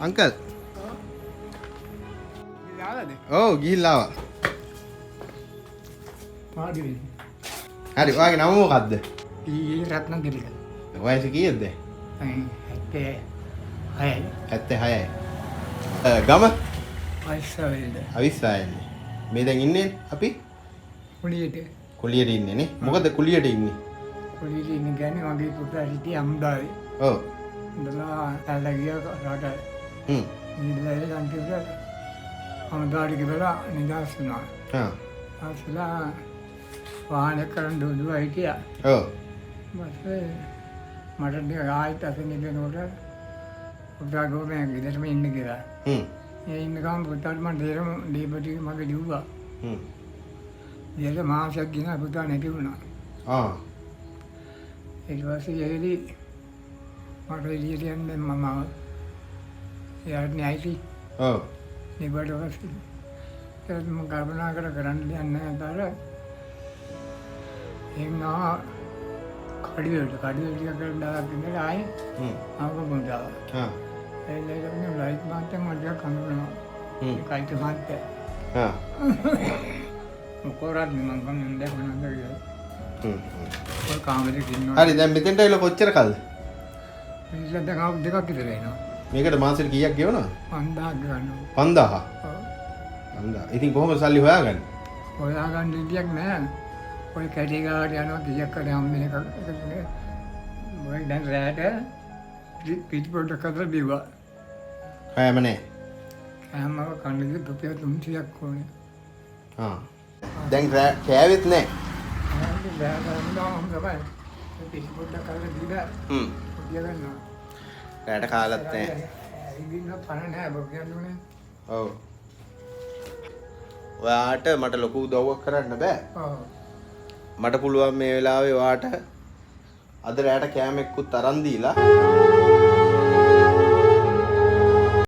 Uncle. ඔව් ගිහිල්ලා ආවා. හරි ඔයාගේ නම මොකද්ද? රත්න දිරික. වයස කීයද? 76යි. ගම? අවිස්සාවේද? මේ දැන් ඉන්නේ අපි? කුලියට ඉන්නේ නේ. මොකද කුලියට ඉන්නේ? කුලියට ඉන්නේ කියන්නේ මගේ පුතා සිටි අම්දාවේ. ඔව්. ඉඳලා ඇලගිය රට. ඉඳලා කන්ටිවල අම්දාට ගිහලා නිදාස් වුණා. ආසලා වාහන කරන් දුවලා හිටියා. ඔව්. මට ආයෙත් අතන ඉන්නකොට පුතා ගෝමේ ගෙදරම ඉන්න කියලා. ඒ ඉන්න ගමන් පුතාට මම දෙරම දීපටි මගේ දිව්වා. ඊට මාසයක් ගිනා පුතා නැති වුණා. ඊට පස්සේ එළි මට එළියට යන්න මම යාට නැයිටි. ඔව්. නිබඩ වස්තු. ඒත් මම කල්පනා කරන්න දෙයක් නැහැ දාර. එන්නා කඩියට ටිකක් දාලා ඉඳලා ආයේ ආව ගොඩාව. ඒ ලේකම ලයිට් මාත්‍යක් මට කඳුනවා. ඒකයිට මාත්‍යක්. මොකෝරත් මම ගන්න දැක්කම නේද. ඔය කාමරේ ඉන්නවා. හරි දැන් මෙතෙන්ට එල කොච්චර කල්ද? ඉතින් දැන් අවුරුදු දෙකක් විතර එනවා. මේකට මාසෙට කීයක් ගෙවනවද? 5000 ගන්නවා. 5000. ඔව්. 5000. ඉතින් කොහොමද සල්ලි හොයාගන්නේ? හොයාගන්න විදියක් නැහැ. ඔය කැටි ගාවට යනවා කීයක් කරේ හම්බෙන එක. ඔය දැන් රැට පිටපොඩ කතර බිව්වා. කෑම නැහැ. කෑම කන්නේ රුපියල් 300ක් ඕනේ. දැන් කෑවෙත් නැහැ. පිටපොඩ කතර බිව්වා. ගන්නවා. රැට කාලත් නැහැ. ඉන්න පණ නැහැ බෝ කියන්නේ. ඔව්. ඔයාට මට ලොකු උදව්වක් කරන්න බෑ. ඔව්. මට පුළුවන් මේ වෙලාවේ ඔයාට අද රැට කෑම එක්කුත් අරන් දීලා